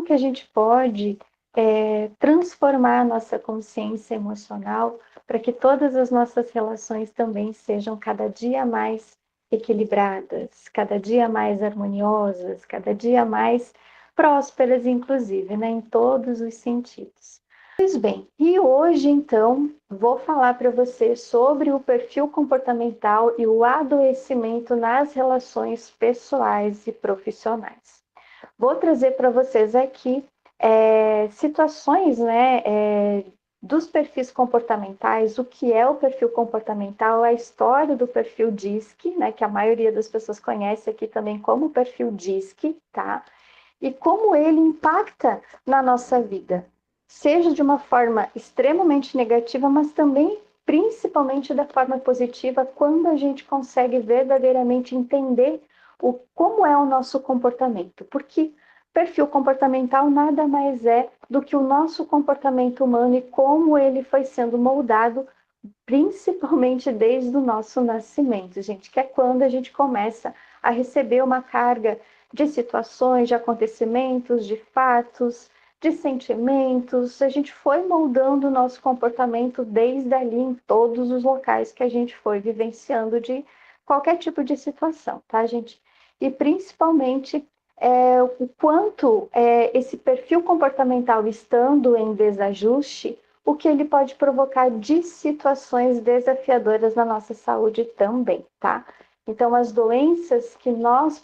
que a gente pode transformar a nossa consciência emocional para que todas as nossas relações também sejam cada dia mais equilibradas, cada dia mais harmoniosas, cada dia mais prósperas, inclusive, né, em todos os sentidos. Pois bem, e hoje então vou falar para você sobre o perfil comportamental e o adoecimento nas relações pessoais e profissionais. Vou trazer para vocês aqui situações, né, dos perfis comportamentais, o que é o perfil comportamental, a história do perfil DISC, né, que a maioria das pessoas conhece aqui também como perfil DISC, tá? E como ele impacta na nossa vida, seja de uma forma extremamente negativa, mas também principalmente da forma positiva, quando a gente consegue verdadeiramente entender como é o nosso comportamento. Porque perfil comportamental nada mais é do que o nosso comportamento humano e como ele foi sendo moldado, principalmente desde o nosso nascimento, gente, que é quando a gente começa a receber uma carga de situações, de acontecimentos, de fatos, de sentimentos. A gente foi moldando o nosso comportamento desde ali em todos os locais que a gente foi vivenciando de qualquer tipo de situação, tá, gente? E principalmente o quanto esse perfil comportamental estando em desajuste, o que ele pode provocar de situações desafiadoras na nossa saúde também, tá? Então, as doenças que nós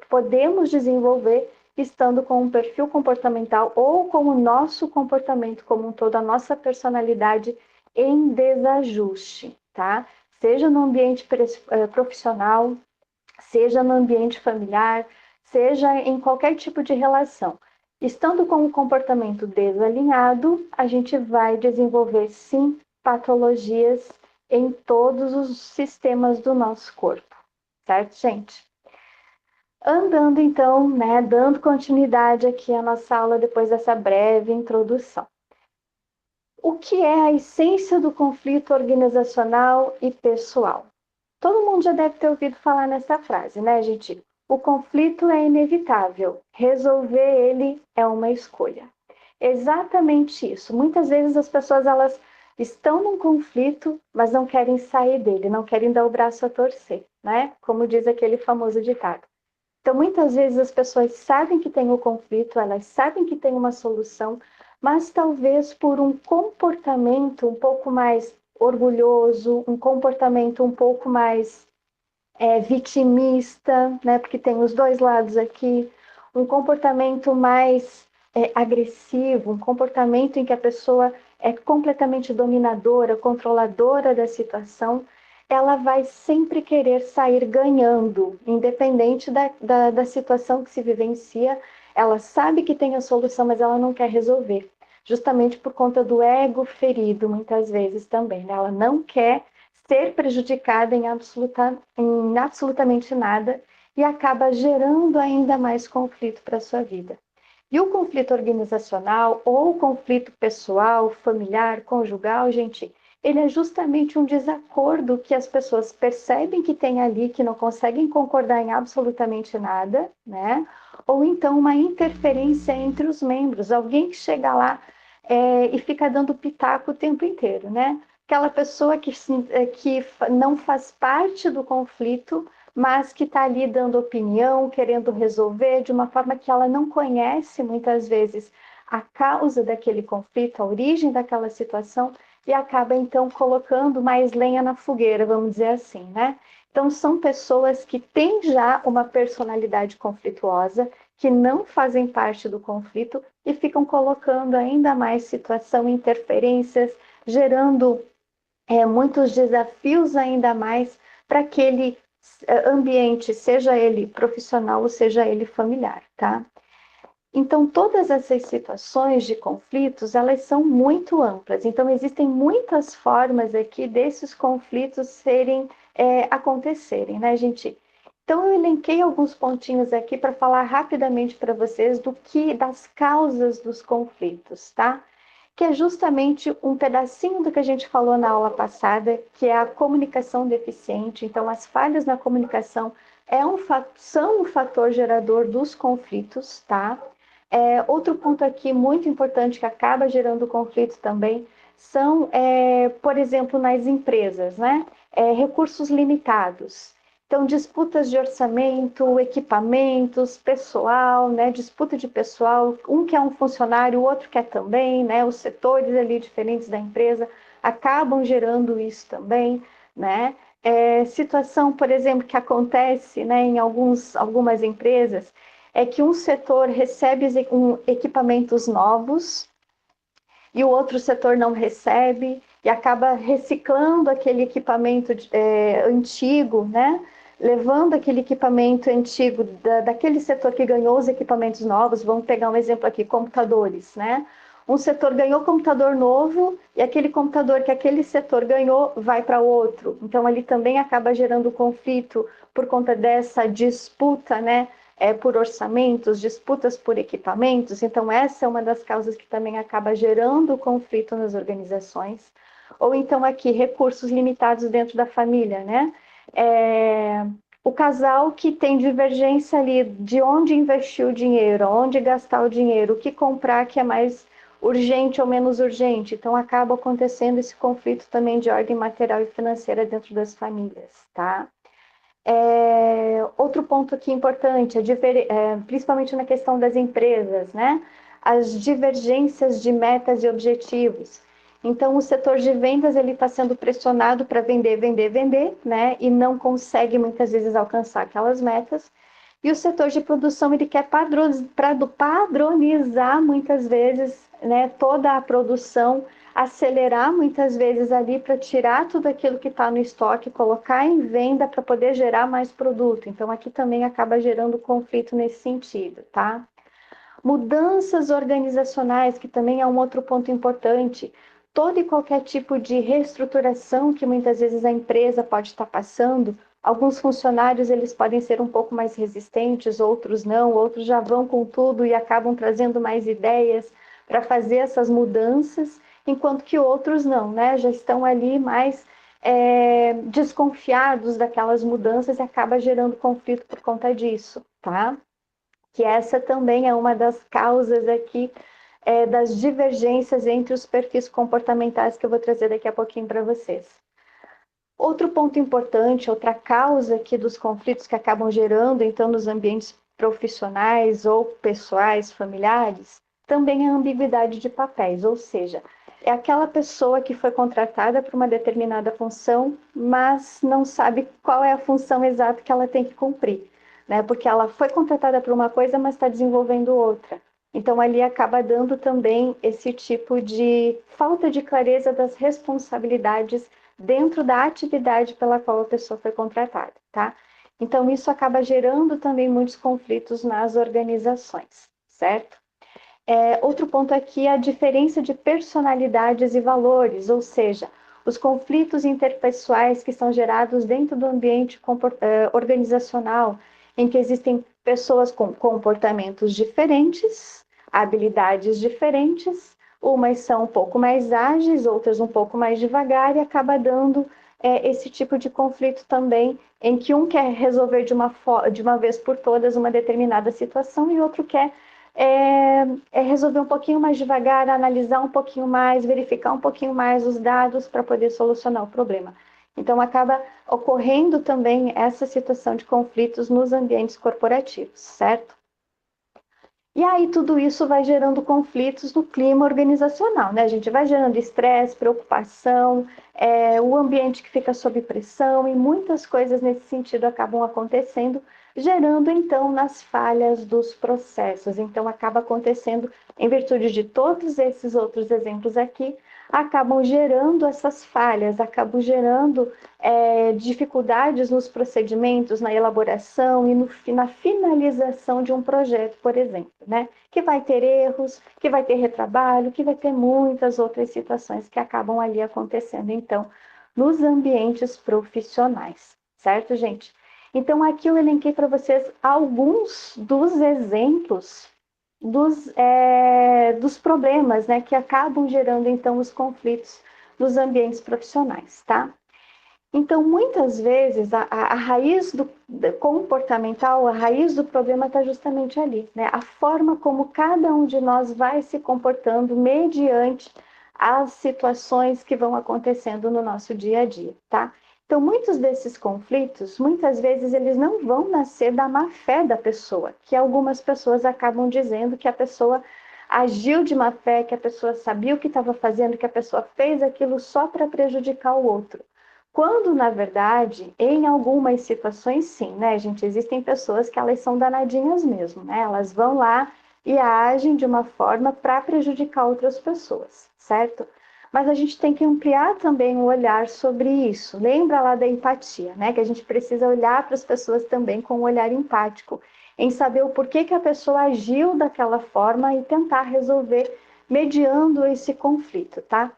podemos desenvolver estando com um perfil comportamental ou com o nosso comportamento como um todo, a nossa personalidade em desajuste, tá? Seja no ambiente profissional, seja no ambiente familiar, seja em qualquer tipo de relação. Estando com um comportamento desalinhado, a gente vai desenvolver, sim, patologias em todos os sistemas do nosso corpo, certo, gente? Andando então, né, dando continuidade aqui à nossa aula depois dessa breve introdução. O que é a essência do conflito organizacional e pessoal? Todo mundo já deve ter ouvido falar nessa frase, né, gente? O conflito é inevitável, resolver ele é uma escolha. Exatamente isso. Muitas vezes as pessoas elas estão num conflito, mas não querem sair dele, não querem dar o braço a torcer, né? Como diz aquele famoso ditado. Então, muitas vezes as pessoas sabem que tem o conflito, elas sabem que tem uma solução, mas talvez por um comportamento um pouco mais orgulhoso, um comportamento um pouco mais vitimista, né? Porque tem os dois lados aqui, um comportamento mais agressivo, um comportamento em que a pessoa é completamente dominadora, controladora da situação, ela vai sempre querer sair ganhando, independente da situação que se vivencia. Ela sabe que tem a solução, mas ela não quer resolver, justamente por conta do ego ferido, muitas vezes também, né? Ela não quer ser prejudicada em absolutamente nada e acaba gerando ainda mais conflito para a sua vida. E o conflito organizacional ou o conflito pessoal, familiar, conjugal, gente, ele é justamente um desacordo que as pessoas percebem que tem ali, que não conseguem concordar em absolutamente nada, né? Ou então uma interferência entre os membros, alguém que chega lá e fica dando pitaco o tempo inteiro, né? Aquela pessoa que não faz parte do conflito, mas que está ali dando opinião, querendo resolver de uma forma que ela não conhece muitas vezes a causa daquele conflito, a origem daquela situação, e acaba então colocando mais lenha na fogueira, vamos dizer assim, né? Então são pessoas que têm já uma personalidade conflituosa, que não fazem parte do conflito e ficam colocando ainda mais situação, interferências, gerando muitos desafios ainda mais para aquele ambiente, seja ele profissional ou seja ele familiar, tá? Então, todas essas situações de conflitos, elas são muito amplas. Então, existem muitas formas aqui desses conflitos acontecerem, né, gente? Então, eu elenquei alguns pontinhos aqui para falar rapidamente para vocês das causas dos conflitos, tá? Que é justamente um pedacinho do que a gente falou na aula passada, que é a comunicação deficiente. Então, as falhas na comunicação são um fator gerador dos conflitos, tá? Outro ponto aqui muito importante que acaba gerando conflito também são, por exemplo, nas empresas, né? Recursos limitados. Então, disputas de orçamento, equipamentos, pessoal, né? Disputa de pessoal, um quer um funcionário, o outro quer também, né? Os setores ali diferentes da empresa acabam gerando isso também, né? Situação, por exemplo, que acontece, né, em algumas empresas, é que um setor recebe equipamentos novos e o outro setor não recebe e acaba reciclando aquele equipamento antigo, né? Levando aquele equipamento antigo daquele setor que ganhou os equipamentos novos. Vamos pegar um exemplo aqui, computadores, né? Um setor ganhou computador novo e aquele computador que aquele setor ganhou vai para outro. Então, ali também acaba gerando conflito por conta dessa disputa, né? Por orçamentos, disputas por equipamentos. Então, essa é uma das causas que também acaba gerando conflito nas organizações. Ou então, aqui, recursos limitados dentro da família, né? O casal que tem divergência ali de onde investir o dinheiro, onde gastar o dinheiro, o que comprar que é mais urgente ou menos urgente. Então, acaba acontecendo esse conflito também de ordem material e financeira dentro das famílias, tá? Outro ponto aqui importante, principalmente na questão das empresas, né? As divergências de metas e objetivos. Então, o setor de vendas ele está sendo pressionado para vender, vender, vender, né? E não consegue muitas vezes alcançar aquelas metas. E o setor de produção ele quer padronizar muitas vezes, né, toda a produção, acelerar muitas vezes ali para tirar tudo aquilo que está no estoque, colocar em venda para poder gerar mais produto. Então aqui também acaba gerando conflito nesse sentido, tá? Mudanças organizacionais, que também é um outro ponto importante. Todo e qualquer tipo de reestruturação que muitas vezes a empresa pode estar passando, alguns funcionários eles podem ser um pouco mais resistentes, outros não, outros já vão com tudo e acabam trazendo mais ideias para fazer essas mudanças, enquanto que outros não, né? Já estão ali mais desconfiados daquelas mudanças e acaba gerando conflito por conta disso, tá? Que essa também é uma das causas aqui das divergências entre os perfis comportamentais que eu vou trazer daqui a pouquinho para vocês. Outro ponto importante, outra causa aqui dos conflitos que acabam gerando, então, nos ambientes profissionais ou pessoais, familiares, também é a ambiguidade de papéis, ou seja, é aquela pessoa que foi contratada para uma determinada função, mas não sabe qual é a função exata que ela tem que cumprir, né? Porque ela foi contratada para uma coisa, mas está desenvolvendo outra. Então, ali acaba dando também esse tipo de falta de clareza das responsabilidades dentro da atividade pela qual a pessoa foi contratada, tá? Então, isso acaba gerando também muitos conflitos nas organizações, certo? Outro ponto aqui é a diferença de personalidades e valores, ou seja, os conflitos interpessoais que são gerados dentro do ambiente organizacional, em que existem pessoas com comportamentos diferentes, habilidades diferentes, umas são um pouco mais ágeis, outras um pouco mais devagar, e acaba dando esse tipo de conflito também, em que um quer resolver de uma vez por todas uma determinada situação e outro quer resolver um pouquinho mais devagar, analisar um pouquinho mais, verificar um pouquinho mais os dados para poder solucionar o problema. Então, acaba ocorrendo também essa situação de conflitos nos ambientes corporativos, certo? E aí, tudo isso vai gerando conflitos no clima organizacional, né? A gente vai gerando estresse, preocupação, o ambiente que fica sob pressão e muitas coisas nesse sentido acabam acontecendo, gerando então nas falhas dos processos. Então, acaba acontecendo, em virtude de todos esses outros exemplos aqui, acabam gerando essas falhas, acabam gerando dificuldades nos procedimentos, na elaboração e na finalização de um projeto, por exemplo, né? Que vai ter erros, que vai ter retrabalho, que vai ter muitas outras situações que acabam ali acontecendo, então, nos ambientes profissionais, certo, gente? Então, aqui eu elenquei para vocês alguns dos exemplos dos problemas, né, que acabam gerando, então, os conflitos nos ambientes profissionais, tá? Então, muitas vezes, a raiz do comportamental, a raiz do problema está justamente ali, né? A forma como cada um de nós vai se comportando mediante as situações que vão acontecendo no nosso dia a dia, tá? Então, muitos desses conflitos, muitas vezes, eles não vão nascer da má fé da pessoa, que algumas pessoas acabam dizendo que a pessoa agiu de má fé, que a pessoa sabia o que estava fazendo, que a pessoa fez aquilo só para prejudicar o outro. Quando, na verdade, em algumas situações, sim, né, gente? Existem pessoas que elas são danadinhas mesmo, né? Elas vão lá e agem de uma forma para prejudicar outras pessoas, certo? Mas a gente tem que ampliar também o olhar sobre isso. Lembra lá da empatia, né? Que a gente precisa olhar para as pessoas também com um olhar empático, em saber o porquê que a pessoa agiu daquela forma e tentar resolver mediando esse conflito, tá?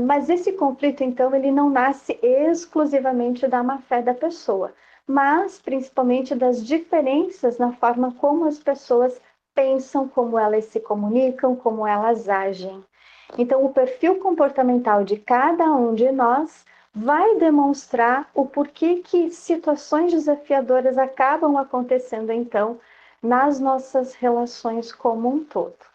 Mas esse conflito, então, ele não nasce exclusivamente da má-fé da pessoa, mas principalmente das diferenças na forma como as pessoas pensam, como elas se comunicam, como elas agem. Então, o perfil comportamental de cada um de nós vai demonstrar o porquê que situações desafiadoras acabam acontecendo, então, nas nossas relações como um todo.